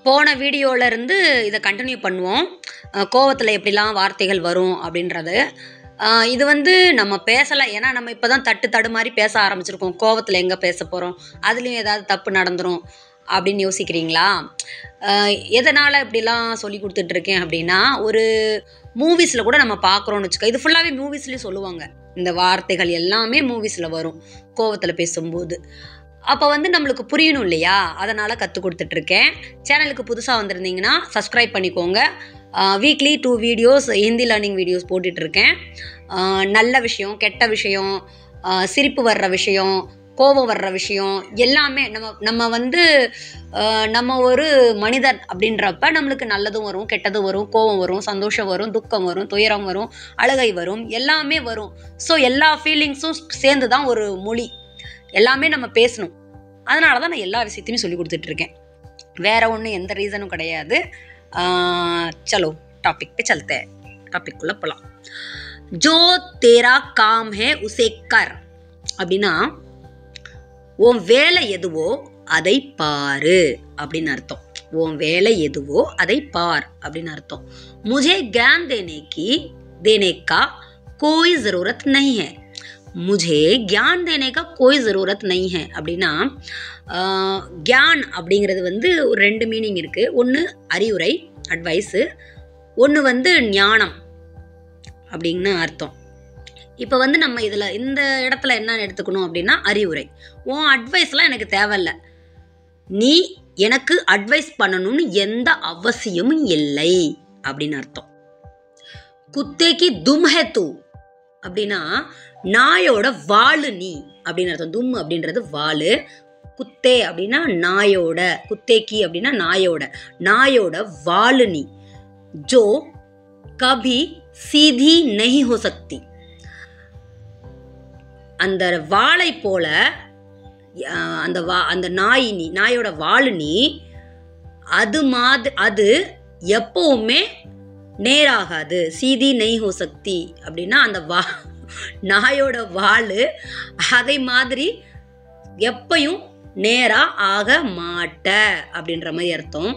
போன வீடியோவில் இருந்து இதை கண்டினியூ பண்ணுவோம். கோவத்தில் எப்படிலாம் வார்த்தைகள் வரும் அப்படின்றது. இது வந்து நம்ம பேசலை, ஏன்னா நம்ம இப்போ தான் தட்டு மாதிரி பேச ஆரம்பிச்சிருக்கோம். கோவத்தில் எங்கே பேச போகிறோம், அதுலேயும் ஏதாவது தப்பு நடந்துடும் அப்படின்னு யோசிக்கிறீங்களா? எதனால் இப்படிலாம் சொல்லி கொடுத்துட்ருக்கேன் அப்படின்னா, ஒரு மூவிஸில் கூட நம்ம பார்க்குறோன்னு வச்சுக்கோ. இது ஃபுல்லாகவே மூவிஸ்லேயும் சொல்லுவாங்க. இந்த வார்த்தைகள் எல்லாமே மூவிஸில் வரும் கோவத்தில் பேசும்போது. அப்போ வந்து நம்மளுக்கு புரியணும் இல்லையா? அதனால் கற்றுக் கொடுத்துட்ருக்கேன். சேனலுக்கு புதுசாக வந்திருந்தீங்கன்னா சப்ஸ்கிரைப் பண்ணிக்கோங்க. Weekly 2 videos Hindi learning videos போட்டுட்ருக்கேன். நல்ல விஷயம், கெட்ட விஷயம், சிரிப்பு வர்ற விஷயம், கோபம் வர்ற விஷயம் எல்லாமே நம்ம வந்து நம்ம ஒரு மனிதன் அப்படின்றப்ப நம்மளுக்கு நல்லதும் வரும், கெட்டதும் வரும், கோபம் வரும், சந்தோஷம் வரும், துக்கம் வரும், துயரம் வரும், அழுகை வரும், எல்லாமே வரும். ஸோ எல்லா ஃபீலிங்ஸும் சேர்ந்து தான் ஒரு மொழி. எல்லாமே நம்ம பேசணும். அதனால தான் நான் எல்லா விஷயத்தையுமே சொல்லி கொடுத்துட்ருக்கேன். வேற ஒன்றும் எந்த ரீசனும் கிடையாது. चलो टॉपिक पे चलते हैं. टॉपिक कुள்ள போலாம். जो तेरा काम है उसे कर அப்படின்னா உன் வேலை எதுவோ அதை பாரு அப்படின்னு அர்த்தம். உன் வேலை எதுவோ அதை பார் அப்படின்னு அர்த்தம். मुझे ज्ञान देने का कोई जरूरत नहीं है. मुझे ज्ञान देने का कोई ज़रूरत नहीं है அப்படின்னா ज्ञान அப்படிங்கிறது வந்து ஒரு 2 மீனிங் இருக்குது. ஒன்று அறிவுரை, அட்வைஸு, ஒன்று வந்து ஞானம் அப்படின்னு அர்த்தம். இப்போ வந்து நம்ம இதில் இந்த இடத்துல என்ன எடுத்துக்கணும் அப்படின்னா அறிவுரை. உன் அட்வைஸ்லாம் எனக்கு தேவையில்லை, நீ எனக்கு அட்வைஸ் பண்ணணும்னு எந்த அவசியமும் இல்லை அப்படின்னு அர்த்தம். குத்தேக்கு தும் ஹே தூ அப்படின்னா நாயோட வாழு நீ அப்படின்னு அர்த்தம். தும் அப்படின்றது வாழு, குத்தே அப்படின்னா நாயோட, குத்தேக்கி அப்படின்னா நாயோட வாழு நீ. ஜோ கபி சீதி நஹி ஹோ சக்தி. அந்த வாளை போல அந்த நாயோட வாழு நீ, அது எப்பவுமே நேராகாது. சீதி நஹி ஹோ சக்தி அப்படின்னா அந்த நாயோட வாழு அதை மாதிரி எப்பையும் நேரா ஆக மாட்ட அப்படின்ற மாதிரி அர்த்தம்.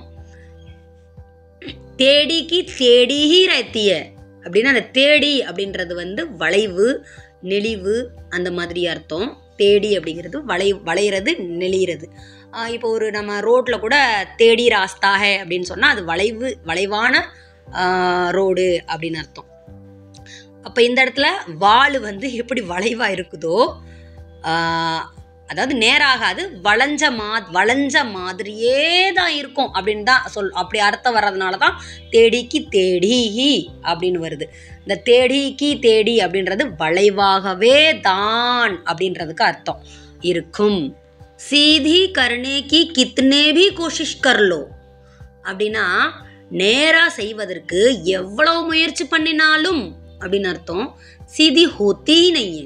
தேடிக்கு தேடி ஹீ ரத்திய அப்படின்னா அந்த தேடி அப்படின்றது வந்து வளைவு, நெளிவு அந்த மாதிரி அர்த்தம். தேடி அப்படிங்கிறது வளையிறது, நெளிகிறது. இப்போ ஒரு நம்ம ரோட்டில் கூட தேடி ராஸ்தா ஹே அப்படின்னு சொன்னால் அது வளைவான ரோடு அப்படின்னு அர்த்தம். அப்போ இந்த இடத்துல வாள் வந்து எப்படி வளைவாக இருக்குதோ, அதாவது நேராகாது, வளைஞ்ச மாதிரியே தான் இருக்கும் அப்படின்னு தான் அப்படி அர்த்தம் வர்றதுனால தான் தேடிக்கு தேடி அப்படின்னு வருது. இந்த தேடிக்கு தேடி அப்படின்றது வளைவாகவே தான் அப்படின்றதுக்கு அர்த்தம் இருக்கும். சீதி கர்னேக்கி கித்னே பி கோஷிஷ் கர்லோ அப்படின்னா நேரா செய்வதற்கு எவ்வளவு முயற்சி பண்ணினாலும் அப்படின்னு அர்த்தம். சீதி ஹோத்தி நையே,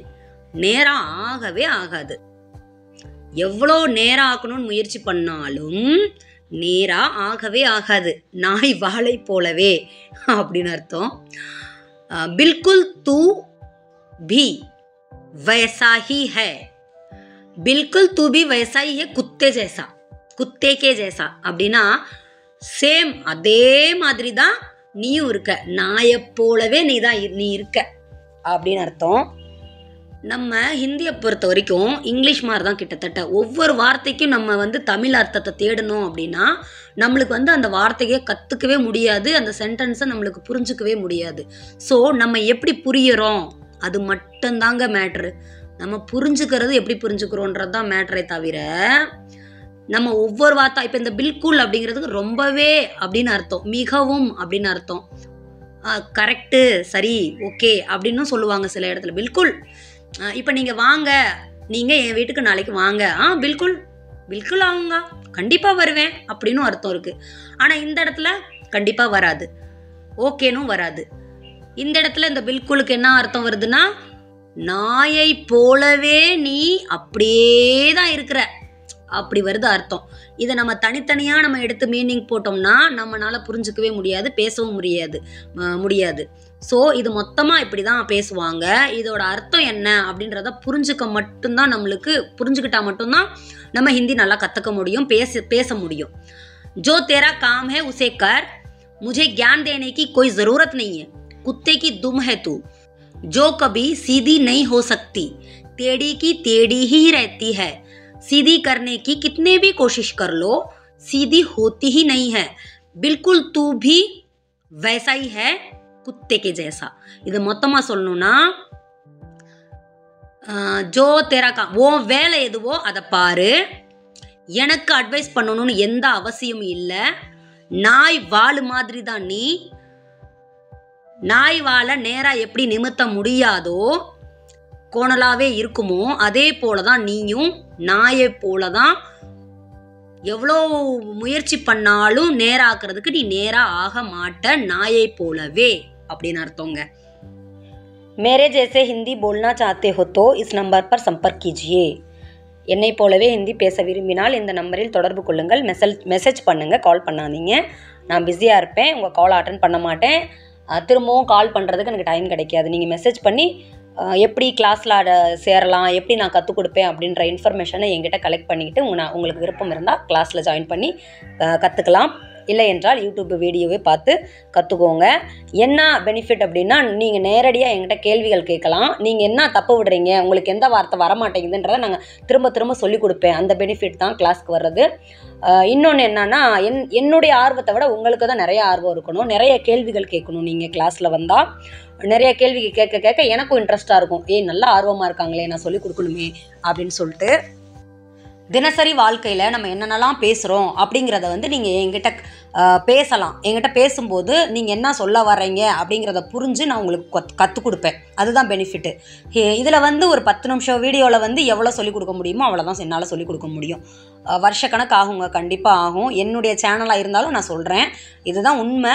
நேரா ஆகவே ஆகாது. எவ்வளோ நேரா ஆக்கணும்னு முயற்சி பண்ணாலும் நேரா ஆகவே ஆகாது, நாய் வாளை போலவே அப்படின்னு அர்த்தம். பில்குல் தூ भी वैसा ही है. बिल्कुल तू भी वैसा ही है कुत्ते के जैसा அப்படின்னா சேம் அதே மாதிரி தான் நீயும் இருக்க, நாயை போலவே நீ இருக்க அப்படின்னு அர்த்தம். நம்ம ஹிந்தியை பொறுத்த வரைக்கும் இங்கிலீஷ் மாதிரி தான் கிட்டத்தட்ட. ஒவ்வொரு வார்த்தைக்கும் நம்ம வந்து தமிழ் அர்த்தத்தை தேடணும் அப்படின்னா நம்மளுக்கு வந்து அந்த வார்த்தையை கற்றுக்கவே முடியாது, அந்த சென்டென்ஸை நம்மளுக்கு புரிஞ்சுக்கவே முடியாது. ஸோ நம்ம எப்படி புரியுறோம் அது மட்டும்தாங்க மேட்ரு. நம்ம புரிஞ்சுக்கிறது எப்படி புரிஞ்சுக்கிறோன்றது தான் மேட்ரே தவிர நம்ம ஒவ்வொரு வார்த்தை. இப்போ இந்த பில்குல் அப்படிங்கிறதுக்கு ரொம்பவே அப்படின்னு அர்த்தம், மிகவும் அப்படின்னு அர்த்தம். கரெக்டு, சரி, ஓகே அப்படின்னு சொல்லுவாங்க சில இடத்துல. பில்குல், இப்போ நீங்கள் வாங்க, நீங்கள் என் வீட்டுக்கு நாளைக்கு வாங்க, பில்குல் ஆகுங்க, கண்டிப்பாக வருவேன் அப்படின்னு அர்த்தம் இருக்குது. ஆனால் இந்த இடத்துல கண்டிப்பாக வராது, ஓகேனும் வராது. இந்த இடத்துல இந்த பில்குலுக்கு என்ன அர்த்தம் வருதுன்னா நாயை போலவே நீ அப்படியே தான் இருக்கிற அப்படி வருது அர்த்தம். இதை நம்ம தனித்தனியாக நம்ம எடுத்து மீனிங் போட்டோம்னா நம்மளால புரிஞ்சுக்கவே முடியாது, பேசவும் முடியாது. ஸோ இது மொத்தமாக இப்படி தான் பேசுவாங்க. இதோட அர்த்தம் என்ன அப்படின்றத புரிஞ்சுக்கிட்டா மட்டும்தான் நம்ம ஹிந்தி நல்லா கற்றுக்க முடியும், பேச முடியும். जो तेरा काम है उसे कर, मुझे ज्ञान देने की कोई जरूरत नहीं है, कुत्ते की दुम है तू, जो कभी सीधी नहीं हो सकती, टेढ़ी की टेढ़ी ही रहती है, सीधी करने की कितने भी कोशिश कर लो, सीधी होती ही नहीं है, बिल्कुल तू भी वैसा ही है कुत्ते के जैसा. இது மொத்தமா சொல்லணும்னா ஜோ தேரா கா ஓ வேலை எதுவோ அதை பாரு, எனக்கு அட்வைஸ் பண்ணணும்னு எந்த அவசியமும் இல்லை, நாய் வால் மாதிரி தான் நீ, நாய் வாழை நேராக எப்படி நிமித்த முடியாதோ கோணலாவே இருக்குமோ அதே போல தான் நீயும் நாயை போல தான் எவ்வளோ முயற்சி பண்ணாலும் நேராக்குறதுக்கு நீ நேரா ஆக மாட்ட, நாயை போலவே அப்படின்னு அர்த்தங்க. मेरे जैसे हिंदी बोलना चाहते हो तो इस नंबर पर संपर्क कीजिए. என்னை போலவே ஹிந்தி பேச விரும்பினால் இந்த நம்பரில் தொடர்பு கொள்ளுங்கள். மெசேஜ் பண்ணுங்கள், கால் பண்ணாதீங்க. நான் பிஸியாக இருப்பேன், உங்கள் கால் அட்டன் பண்ண மாட்டேன். திரும்பவும் கால் பண்ணுறதுக்கு எனக்கு டைம் கிடைக்காது. நீங்கள் மெசேஜ் பண்ணி எப்படி கிளாஸில் சேரலாம், எப்படி நான் கற்றுக் கொடுப்பேன் அப்படின்ற இன்ஃபர்மேஷனை என்கிட்ட கலெக்ட் பண்ணிக்கிட்டு உங்களுக்கு விருப்பம் இருந்தால் கிளாஸில் ஜாயின் பண்ணி கற்றுக்கலாம். இல்லை என்றால் யூடியூப் வீடியோவே பார்த்து கற்றுக்கோங்க. என்ன பெனிஃபிட் அப்படின்னா, நீங்கள் நேரடியாக என்கிட்ட கேள்விகள் கேட்கலாம். நீங்கள் என்ன தப்பு விடுறீங்க, உங்களுக்கு எந்த வார்த்தை வரமாட்டேங்குதுன்றதை நாங்கள் திரும்ப திரும்ப சொல்லிக் கொடுப்பேன். அந்த பெனிஃபிட் தான் கிளாஸ்க்கு வர்றது. இன்னொன்று என்னன்னா, என்னுடைய ஆர்வத்தை விட உங்களுக்கு தான் நிறைய ஆர்வம் இருக்கணும், நிறைய கேள்விகள் கேட்கணும். நீங்கள் கிளாஸில் வந்தால் நிறைய கேள்வி கேட்க கேட்க எனக்கும் இன்ட்ரெஸ்ட்டாக இருக்கும். நல்லா ஆர்வமாக இருக்காங்களே, நான் சொல்லிக் கொடுக்கணுமே அப்படின்னு சொல்லிட்டு. தினசரி வாழ்க்கையில் நம்ம என்னென்னலாம் பேசுகிறோம் அப்படிங்கிறத நீங்கள் என்கிட்ட பேசலாம். என்கிட்ட பேசும்போது நீங்கள் என்ன சொல்ல வர்றீங்க அப்படிங்கிறத புரிஞ்சு நான் உங்களுக்கு கற்றுக் கொடுப்பேன். அதுதான் பெனிஃபிட்டு. இதில் ஒரு 10 நிமிஷம் வீடியோவில் எவ்வளோ சொல்லிக் கொடுக்க முடியுமோ அவ்வளோதான் என்னால் சொல்லிக் கொடுக்க முடியும். வருஷக்கணக்கு ஆகுங்க, கண்டிப்பாக ஆகும். என்னுடைய சேனலாக இருந்தாலும் நான் சொல்கிறேன், இதுதான் உண்மை.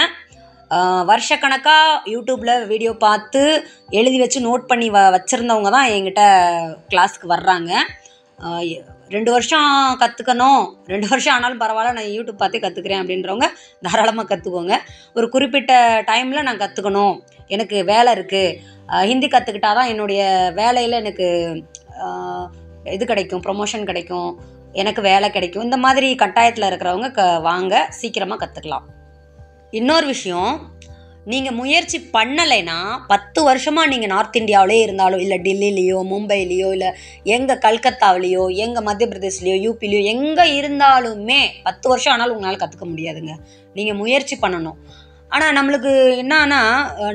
வருஷக்கணக்காக யூடியூப்பில் வீடியோ பார்த்து எழுதி வச்சு நோட் பண்ணி வச்சுருந்தவங்க தான் என்கிட்ட கிளாஸுக்கு வர்றாங்க. 2 வருஷம் கற்றுக்கணும், 2 வருஷம் ஆனாலும் பரவாயில்ல, நான் யூடியூப் பார்த்தே கற்றுக்குறேன் அப்படின்றவங்க தாராளமாக கற்றுக்கோங்க. ஒரு குறிப்பிட்ட டைமில் நான் கற்றுக்கணும், எனக்கு வேலை இருக்குது, ஹிந்தி கற்றுக்கிட்டா தான் என்னுடைய வேலையில் எனக்கு இது கிடைக்கும், ப்ரொமோஷன் கிடைக்கும், எனக்கு வேலை கிடைக்கும், இந்த மாதிரி கட்டாயத்தில் இருக்கிறவங்க வாங்க, சீக்கிரமாக கற்றுக்கலாம். இன்னொரு விஷயம், நீங்கள் முயற்சி பண்ணலைன்னா 10 வருஷமாக நீங்கள் நார்த் இந்தியாவிலே இருந்தாலும், இல்லை டெல்லிலேயோ மும்பைலேயோ, இல்லை எங்கள் கல்கத்தாவிலேயோ, எங்கள் மத்திய பிரதேஷ்லேயோ யூபிலேயோ எங்கே இருந்தாலுமே 10 வருஷம் ஆனாலும் உங்களால் கற்றுக்க முடியாதுங்க. நீங்கள் முயற்சி பண்ணணும். ஆனால் நம்மளுக்கு என்னன்னா,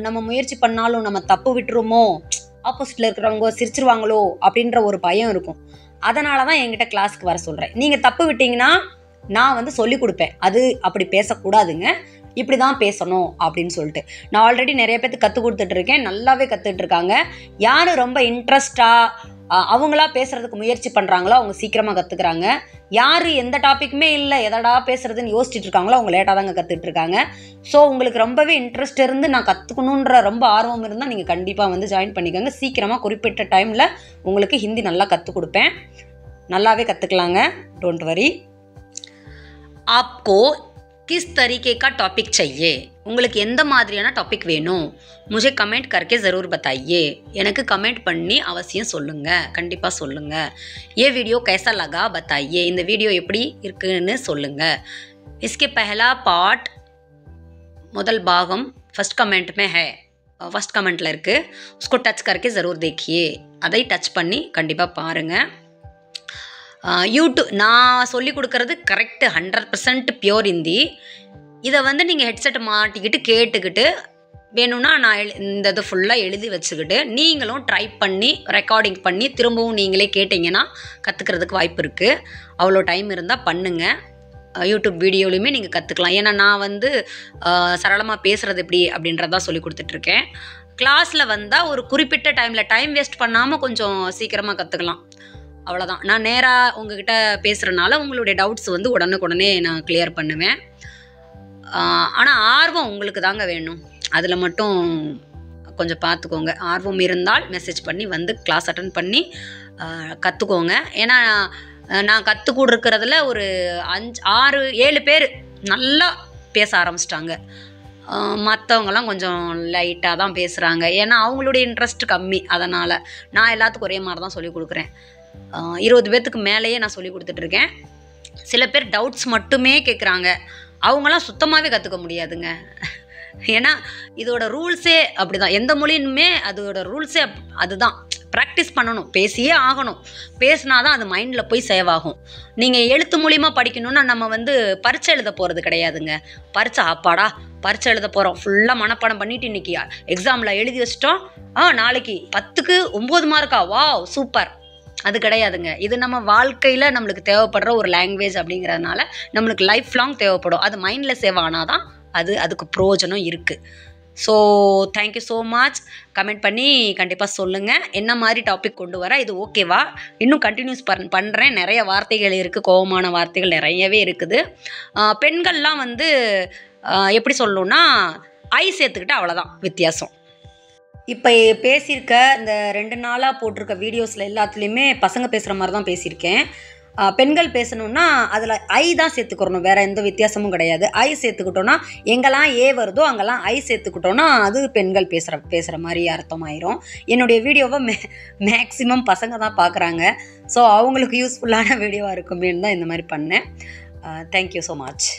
நம்ம முயற்சி பண்ணாலும் நம்ம தப்பு விட்டுருமோ, ஆப்போசிட்டில் இருக்கிறவங்க சிரிச்சிருவாங்களோ அப்படின்ற ஒரு பயம் இருக்கும். அதனால தான் என்கிட்ட கிளாஸ்க்கு வர சொல்கிறேன். நீங்கள் தப்பு விட்டிங்கன்னா நான் சொல்லிக் கொடுப்பேன், அது அப்படி பேசக்கூடாதுங்க, இப்படி தான் பேசணும் அப்படின்னு சொல்லிட்டு. நான் ஆல்ரெடி நிறைய பேருக்கு கற்றுக் கொடுத்துட்ருக்கேன், நல்லாவே கற்றுட்ருக்காங்க. யார் ரொம்ப இன்ட்ரெஸ்டாக அவங்களா பேசுகிறதுக்கு முயற்சி பண்ணுறாங்களோ அவங்க சீக்கிரமாக கற்றுக்குறாங்க. யார் எந்த டாப்பிக்குமே இல்லை, எதடா பேசுகிறதுன்னு யோசிச்சுட்டு இருக்காங்களோ அவங்க லேட்டாக தாங்க கற்றுட்ருக்காங்க. ஸோ உங்களுக்கு ரொம்பவே இன்ட்ரெஸ்ட் இருந்து நான் கற்றுக்கணுன்ற ரொம்ப ஆர்வம் இருந்தால் நீங்கள் கண்டிப்பாக ஜாயின் பண்ணிக்கோங்க. சீக்கிரமாக குறிப்பிட்ட டைமில் உங்களுக்கு ஹிந்தி நல்லா கற்றுக் கொடுப்பேன், நல்லாவே கற்றுக்கலாங்க, டோன்ட் வரி. आपको किस तरीके का टॉपिक चाहिए, உங்களுக்கு எந்த மாதிரியான டாபிக் வேணும், मुझे कमेंट करके ज़रूर बताइए. எனக்கு கமெண்ட் பண்ணி அவசியம் சொல்லுங்கள், கண்டிப்பாக சொல்லுங்கள். ये वीडियो कैसा लगा बताइए, இந்த வீடியோ எப்படி இருக்குன்னு சொல்லுங்கள். इसके पहला पार्ट முதல் பாகம் फर्स्ट कमेंट में है, फर्स्ट कमेंட்டில் இருக்குது, उसको टच करके ज़रूर देखिए. அதை டச் பண்ணி கண்டிப்பாக பாருங்கள். யூடியூப் நான் சொல்லிக் கொடுக்கறது கரெக்டு, 100% பியோர் ஹிந்தி. இதை நீங்கள் ஹெட்செட் மாட்டிக்கிட்டு கேட்டுக்கிட்டு வேணும்னா நான் இந்த இது ஃபுல்லாக எழுதி வச்சுக்கிட்டு நீங்களும் ட்ரை பண்ணி ரெக்கார்டிங் பண்ணி திரும்பவும் நீங்களே கேட்டிங்கன்னா கற்றுக்கிறதுக்கு வாய்ப்பு இருக்குது. அவ்வளோ டைம் இருந்தால் பண்ணுங்கள். யூடியூப் வீடியோலையுமே நீங்கள் கற்றுக்கலாம். ஏன்னா நான் சரளமாக பேசுகிறது எப்படி அப்படின்றதான் சொல்லி கொடுத்துட்ருக்கேன். கிளாஸில் வந்தால் ஒரு குறிப்பிட்ட டைம் வேஸ்ட் பண்ணாமல் கொஞ்சம் சீக்கிரமாக கற்றுக்கலாம், அவ்வளோதான். நான் நேராக உங்ககிட்ட பேசுகிறனால உங்களுடைய டவுட்ஸ் உடனுக்குடனே நான் கிளியர் பண்ணுவேன். ஆனால் ஆர்வம் உங்களுக்கு தாங்க வேணும், அதில் மட்டும் கொஞ்சம் பார்த்துக்கோங்க. ஆர்வம் இருந்தால் மெசேஜ் பண்ணி கிளாஸ் அட்டன் பண்ணி கற்றுக்கோங்க. ஏன்னா நான் கற்றுக் கொடுக்கறதுல ஒரு 5, 6, 7 பேர் நல்லா பேச ஆரம்பிச்சிட்டாங்க. மற்றவங்கலாம் கொஞ்சம் லைட்டாக தான் பேசுகிறாங்க, ஏன்னா அவங்களுடைய இன்ட்ரெஸ்ட் கம்மி. அதனால் நான் எல்லாத்துக்கும் ஒரே மாதிரி தான் சொல்லிக் கொடுக்குறேன். 20 பேர்த்துக்கு மேலேயே நான் சொல்லி கொடுத்துட்ருக்கேன். சில பேர் டவுட்ஸ் மட்டுமே கேட்குறாங்க, அவங்களாம் சுத்தமாகவே கற்றுக்க முடியாதுங்க. ஏன்னா இதோட ரூல்ஸே அப்படி தான், எந்த மொழியுமே அதோட ரூல்ஸே அதுதான். ப்ராக்டிஸ் பண்ணணும், பேசியே ஆகணும். பேசினா தான் அது மைண்டில் போய் சேவ் ஆகும். நீங்கள் எழுத்து மூலிமா படிக்கணுன்னா நம்ம வந்து பரீட்சை எழுத போகிறது கிடையாதுங்க. அப்பாடா பரீட்சை எழுத போகிறோம், ஃபுல்லாக மனப்பாடம் பண்ணிவிட்டு இன்றைக்கி எக்ஸாமில் எழுதி வச்சிட்டோம், நாளைக்கு 10க்கு 9 மார்க்கா, வாவ் சூப்பர், அது கிடையாதுங்க. இது நம்ம வாழ்க்கையில் நம்மளுக்கு தேவைப்படுற ஒரு லாங்குவேஜ் அப்படிங்கிறதுனால நம்மளுக்கு லைஃப் லாங் தேவைப்படும். அது மைண்டில் சேவ் ஆனால் தான் அதுக்கு பிரயோஜனம் இருக்குது. So thank you so much. Comment பண்ணி கண்டிப்பாக சொல்லுங்கள் என்ன மாதிரி டாபிக் கொண்டு வர, இது ஓகேவா, இன்னும் கண்டினியூஸ் பண்ணுறேன். நிறைய வார்த்தைகள் இருக்குது, கோபமான வார்த்தைகள் நிறையவே இருக்குது. பெண்கள்லாம் வந்து எப்படி சொல்லணுன்னா ஐ சேர்த்துக்கிட்டு அவ்வளோதான் வித்தியாசம். இப்போ பேசியிருக்க இந்த 2 நாளாக போட்டிருக்க வீடியோஸில் எல்லாத்துலேயுமே பசங்க பேசுகிற மாதிரி தான் பேசியிருக்கேன். பெண்கள் பேசணுன்னா அதில் ஐ தான் சேர்த்துக்கிறணும், வேறு எந்த வித்தியாசமும் கிடையாது. ஐ சேர்த்துக்கிட்டோன்னா எங்கெல்லாம் ஏ வருதோ அங்கெல்லாம் ஐ சேர்த்துக்கிட்டோன்னா அது பெண்கள் பேசுகிற மாதிரி அர்த்தமாயிரும். என்னுடைய வீடியோவை மேக்ஸிமம் பசங்க தான் பார்க்குறாங்க. ஸோ அவங்களுக்கு யூஸ்ஃபுல்லான வீடியோவாக இருக்குமேன்னு தான் இந்த மாதிரி பண்ணேன். Thank you so much.